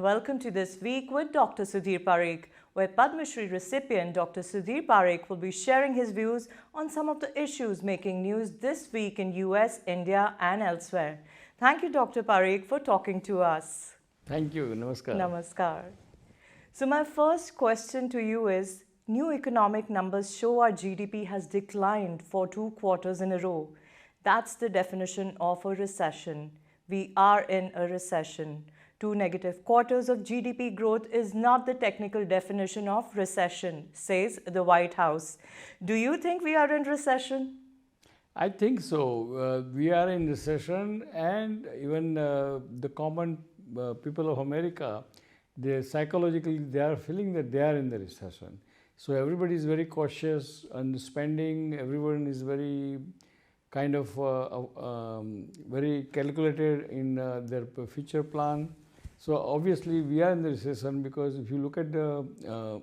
welcome to This Week with Dr. Sudhir Parikh, where Padma Shri recipient Dr. Sudhir Parikh will be sharing his views on some of the issues making news this week in US, India and elsewhere. Thank you, Dr. Parikh, for talking to us. Thank you. Namaskar. Namaskar. So my first question to you is, new economic numbers show our GDP has declined for 2 quarters in a row. That's the definition of a recession. We are in a recession. 2 negative quarters of GDP growth is not the technical definition of recession, says the White House. Do you think we are in recession? I think so. We are in recession, and even the common people of America, psychologically they are feeling that they are in the recession. So everybody is very cautious on spending. Everyone is very kind of very calculated in their future plan. So obviously we are in the recession because if you look at the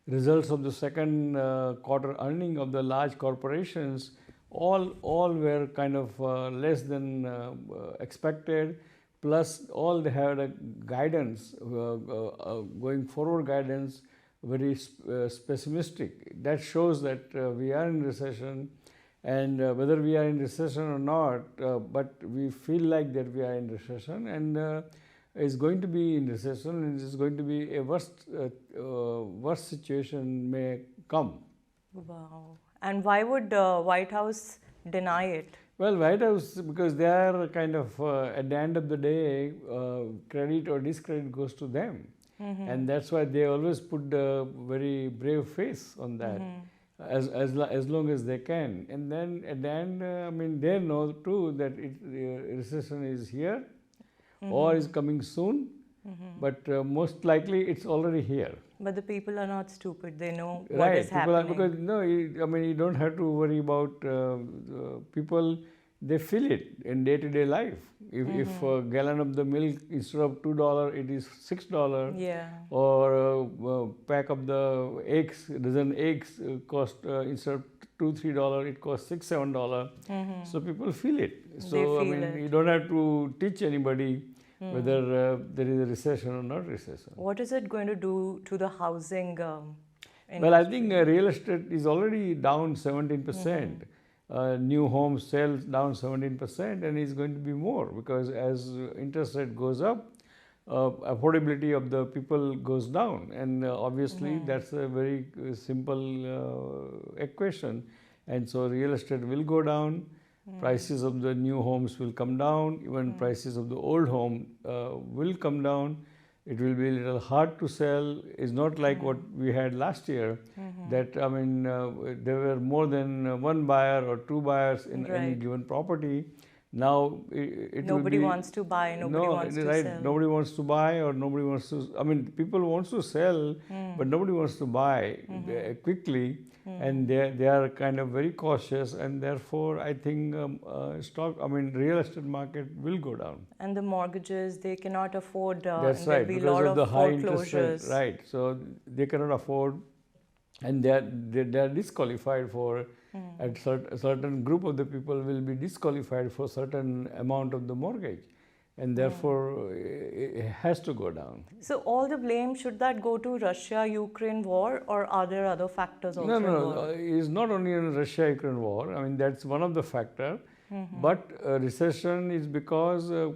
results of the second quarter earning of the large corporations, all were kind of less than expected. Plus all they had a guidance, going forward guidance, very pessimistic. That shows that we are in recession. And whether we are in recession or not, but we feel like that we are in recession, and is going to be in recession, and it's going to be a worst situation may come. Wow. And why would the White House deny it? Well, White House, because they are kind of, at the end of the day, credit or discredit goes to them. And that's why they always put a very brave face on that. As long as they can, and then at the end, I mean, they know too that recession is here, or is coming soon, but most likely it's already here. But the people are not stupid; they know what is happening. Because no, I mean, you don't have to worry about people. They feel it in day-to-day life. If a gallon of the milk instead of $2, it is $6. Yeah. Or a pack of the eggs, dozen eggs cost instead of $2-3, it costs $6-7. So people feel it. So I mean, you don't have to teach anybody whether there is a recession or not recession. What is it going to do to the housing? Well, I think real estate is already down 17%. New home sales down 17%, and it's going to be more because as interest rate goes up, affordability of the people goes down, and obviously that's a very simple equation. And so real estate will go down, prices of the new homes will come down, even prices of the old home will come down. It will be a little hard to sell. It's not like what we had last year, that I mean, there were more than one buyer or two buyers in any given property. Now nobody wants to buy, nobody wants to sell. Nobody wants to buy, or nobody wants to, I mean, people want to sell, but nobody wants to buy quickly, and they are kind of very cautious, and therefore I think real estate market will go down. And the mortgages, they cannot afford. That's right, because of the high interest rate. Right, so they cannot afford, and they are disqualified for. A certain group of the people will be disqualified for certain amount of the mortgage, and therefore it has to go down. So all the blame, should that go to Russia-Ukraine war, or are there other factors also? No. It's not only a Russia-Ukraine war. I mean, that's one of the factors. But recession is because there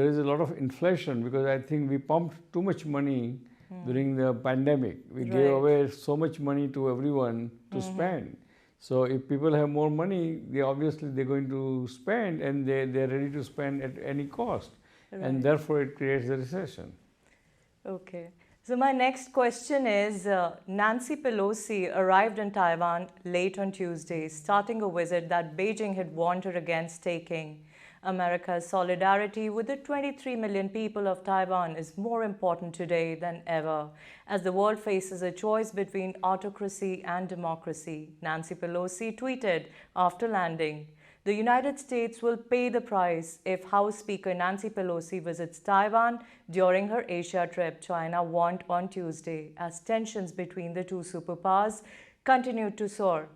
is a lot of inflation, because I think we pumped too much money during the pandemic. We gave away so much money to everyone to spend. So if people have more money, they're going to spend, and they're ready to spend at any cost. And therefore it creates a recession. Okay. So my next question is, Nancy Pelosi arrived in Taiwan late on Tuesday, starting a visit that Beijing had warned her against taking. America's solidarity with the 23 million people of Taiwan is more important today than ever, as the world faces a choice between autocracy and democracy, Nancy Pelosi tweeted after landing. The United States will pay the price if House Speaker Nancy Pelosi visits Taiwan during her Asia trip, China warned on Tuesday, as tensions between the two superpowers continued to soar.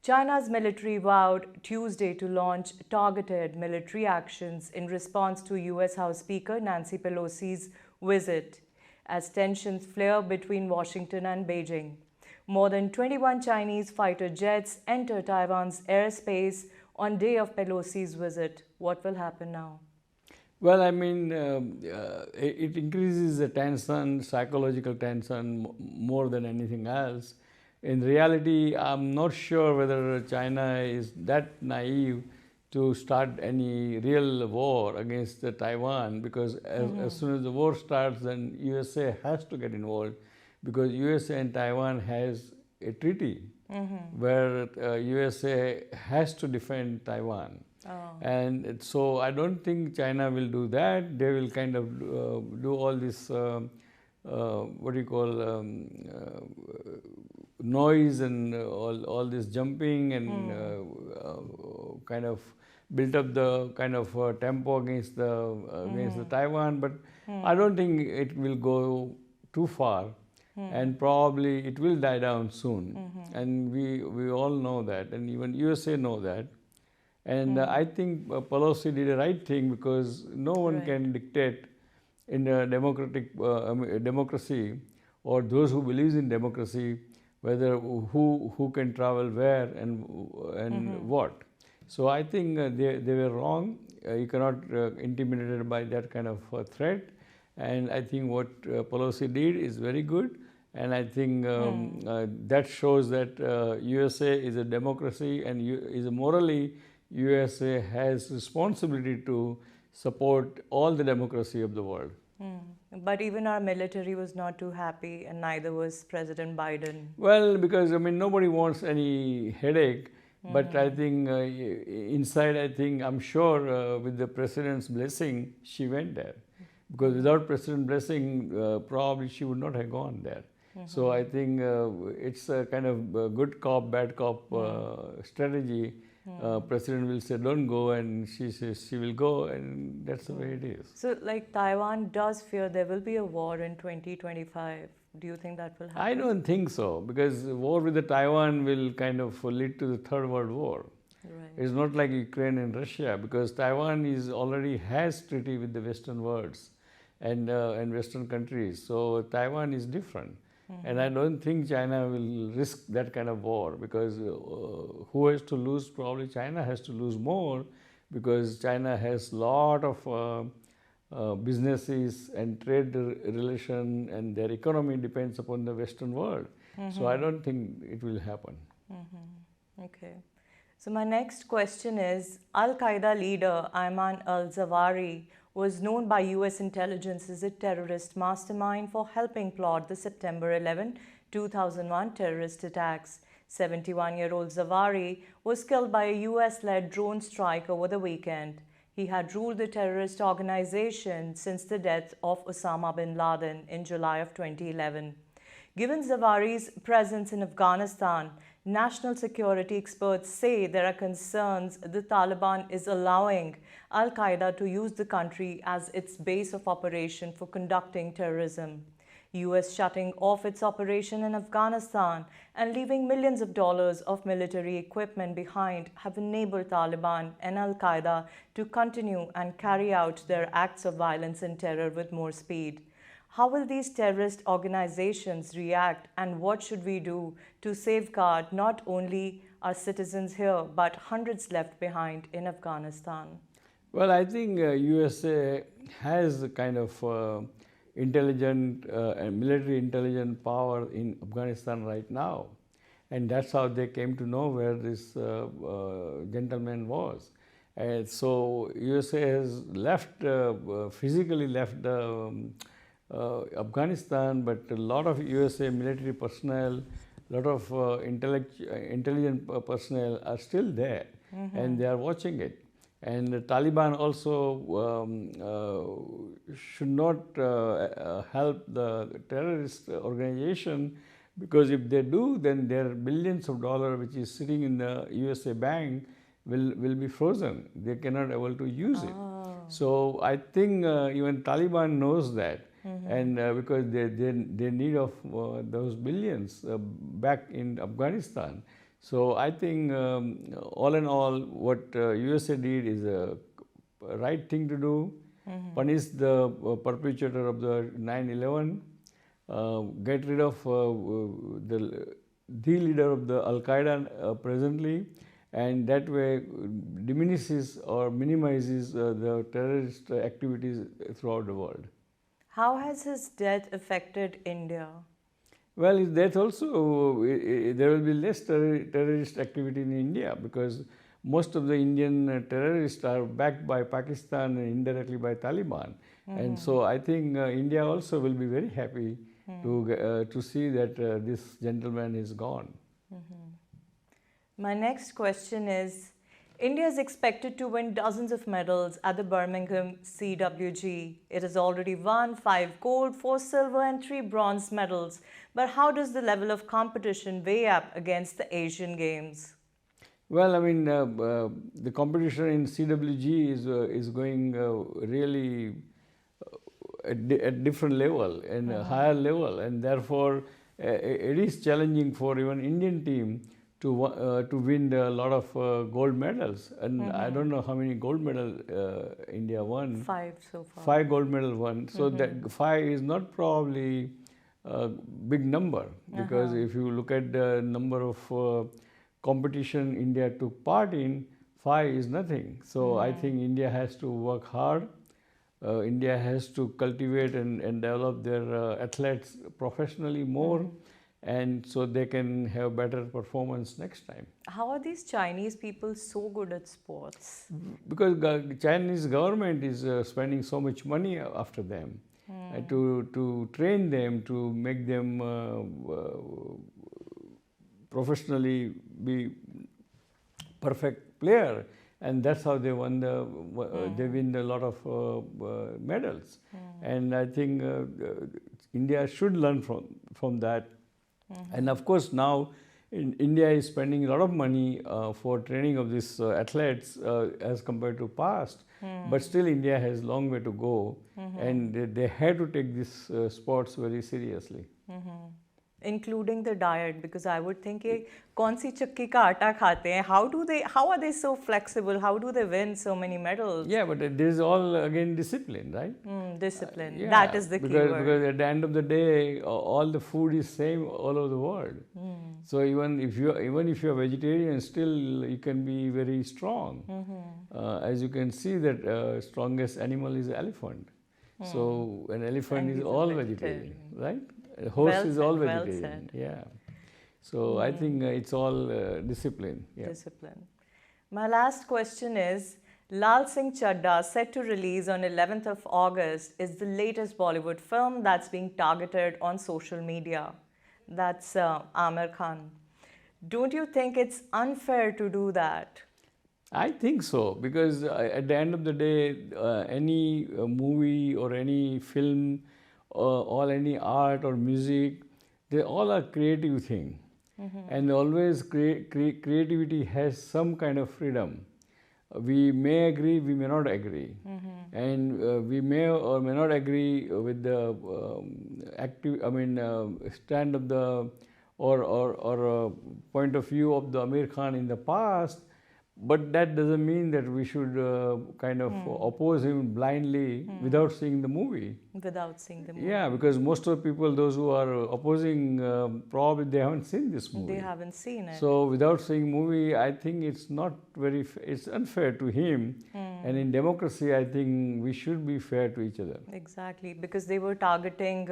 China's military vowed Tuesday to launch targeted military actions in response to US House Speaker Nancy Pelosi's visit, as tensions flare between Washington and Beijing. More than 21 Chinese fighter jets enter Taiwan's airspace on day of Pelosi's visit. What will happen now? Well, I mean, it increases the tension, psychological tension, more than anything else. In reality, I'm not sure whether China is that naive to start any real war against Taiwan, because as soon as the war starts, then USA has to get involved, because USA and Taiwan has a treaty where USA has to defend Taiwan. And so I don't think China will do that. They will kind of do all this, what do you call, noise and all this jumping and kind of built up the kind of tempo against the Taiwan. But I don't think it will go too far. And probably it will die down soon. And we all know that, and even USA know that. And I think Pelosi did the right thing, because no one can dictate in a democracy, or those who believes in democracy, whether who can travel where and what. So I think they were wrong. You cannot intimidated by that kind of threat. And I think what Pelosi did is very good. And I think that shows that USA is a democracy, and is morally USA has responsibility to support all the democracy of the world. But even our military was not too happy, and neither was President Biden. Well, because I mean, nobody wants any headache. But I think inside, I'm sure with the president's blessing, she went there. Because without president's blessing, probably she would not have gone there. So I think it's a kind of good cop, bad cop strategy. President will say don't go, and she says she will go, and that's the way it is. So like Taiwan does fear there will be a war in 2025. Do you think that will happen? I don't think so, because war with the Taiwan will kind of lead to the Third World War. Right. It's not like Ukraine and Russia, because Taiwan is already has treaty with the Western worlds and Western countries. So Taiwan is different. And I don't think China will risk that kind of war, because who has to lose? Probably China has to lose more, because China has a lot of businesses and trade relation, and their economy depends upon the Western world. So I don't think it will happen. Okay. So my next question is, Al-Qaeda leader Ayman al-Zawahiri was known by US intelligence as a terrorist mastermind for helping plot the September 11, 2001 terrorist attacks. 71-year-old Zawahiri was killed by a US-led drone strike over the weekend. He had ruled the terrorist organization since the death of Osama bin Laden in July of 2011. Given Zawahiri's presence in Afghanistan, national security experts say there are concerns the Taliban is allowing Al-Qaeda to use the country as its base of operation for conducting terrorism. US shutting off its operation in Afghanistan and leaving millions of dollars of military equipment behind have enabled Taliban and Al-Qaeda to continue and carry out their acts of violence and terror with more speed. How will these terrorist organizations react, and what should we do to safeguard not only our citizens here but hundreds left behind in Afghanistan? Well, I think USA has a kind of intelligent and military intelligent power in Afghanistan right now, and that's how they came to know where this gentleman was. And so USA has left physically left Afghanistan, but a lot of USA military personnel, a lot of intelligent personnel are still there, and they are watching it. And the Taliban also should not help the terrorist organization, because if they do, then their billions of dollars which is sitting in the USA bank will be frozen. They cannot able to use it. So I think even Taliban knows that. And because they need of those billions back in Afghanistan. So I think all in all, what USA did is a right thing to do. Punish the perpetrator of the 9/11, get rid of the leader of the Alqaeda presently, and that way diminishes or minimizes the terrorist activities throughout the world. How has his death affected India? Well, that also there will be less terrorist activity in India, because most of the Indian terrorists are backed by Pakistan and indirectly by Taliban, and so I think India also will be very happy to see that this gentleman is gone. My next question is, India is expected to win dozens of medals at the Birmingham CWG. It has already won 5 gold, 4 silver and 3 bronze medals. But how does the level of competition weigh up against the Asian Games? Well, I mean, the competition in CWG is going really at different level and a higher level, and therefore it is challenging for even Indian team to win a lot of gold medals. And I don't know how many gold medals India won. 5 so far. 5 gold medal won. So that 5 is not probably a big number, because if you look at the number of competition India took part in, 5 is nothing. So I think India has to work hard. India has to cultivate and develop their athletes professionally more, and so they can have better performance next time. How are these Chinese people so good at sports? Because Chinese government is spending so much money after them to train them, to make them professionally be perfect player, and that's how they won they win a lot of medals. And I think India should learn from that. And of course now India is spending a lot of money for training of these athletes as compared to past, but still India has a long way to go, and they have to take these sports very seriously. Including the diet, because I would think ये कौन सी चक्की का आटा खाते हैं? How are they so flexible? How do they win so many medals? Yeah, but this is all again discipline, right? Discipline. Yeah, That is the key word. Because at the end of the day, all the food is same all over the world. So even if you are vegetarian, still you can be very strong. As you can see, that strongest animal is elephant. So an elephant is all vegetarian, right? A horse is all vegetarian. Yeah. So I think it's all discipline. Yeah. Discipline. My last question is, Lal Singh Chadda, set to release on 11th of August, is the latest Bollywood film that's being targeted on social media. That's Amir Khan. Don't you think it's unfair to do that? I think so, because at the end of the day, any movie or any film or any art or music, they all are creative thing. And always creativity has some kind of freedom. We may agree, we may not agree. And we may or may not agree with the stand of the or point of view of the Amir Khan in the past. But that doesn't mean that we should kind of oppose him blindly without seeing the movie. Without seeing the movie. Yeah, because most of the people, those who are opposing, probably they haven't seen this movie. They haven't seen it. So without seeing movie, I think it's not very, it's unfair to him. And in democracy, I think we should be fair to each other. Exactly, because they were targeting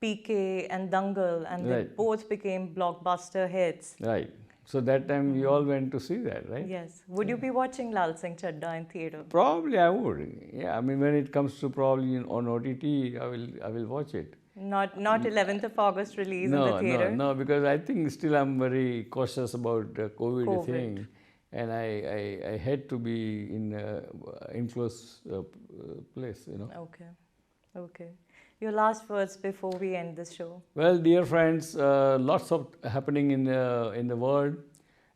PK and Dangal, and they both became blockbuster hits. Right. So that time we all went to see that, right? Yes. Would you be watching Lal Singh Chadda in theatre? Probably I would. Yeah, I mean, when it comes to probably on OTT, I will watch it. Not 11th of August release in the theatre? No, because I think still I'm very cautious about COVID thing, and I had to be in enclosed place, you know. Okay. Your last words before we end this show. Well, dear friends, lots of happening in the world.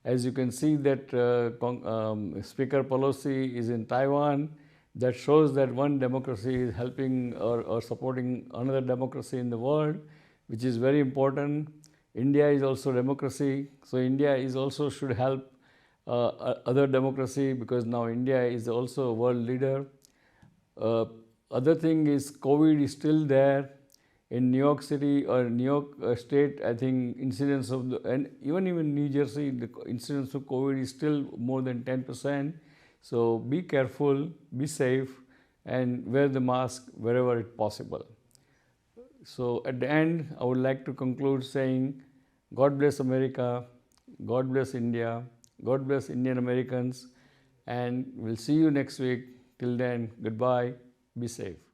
As you can see that Speaker Pelosi is in Taiwan. That shows that one democracy is helping or supporting another democracy in the world, which is very important. India is also democracy, so India is also should help other democracy, because now India is also a world leader. Other thing is COVID is still there in New York City or New York State. I think incidence of and even New Jersey, the incidence of COVID is still more than 10%. So be careful, be safe, and wear the mask wherever it possible. So at the end, I would like to conclude saying, God bless America, God bless India, God bless Indian Americans, and we'll see you next week. Till then, goodbye, be safe.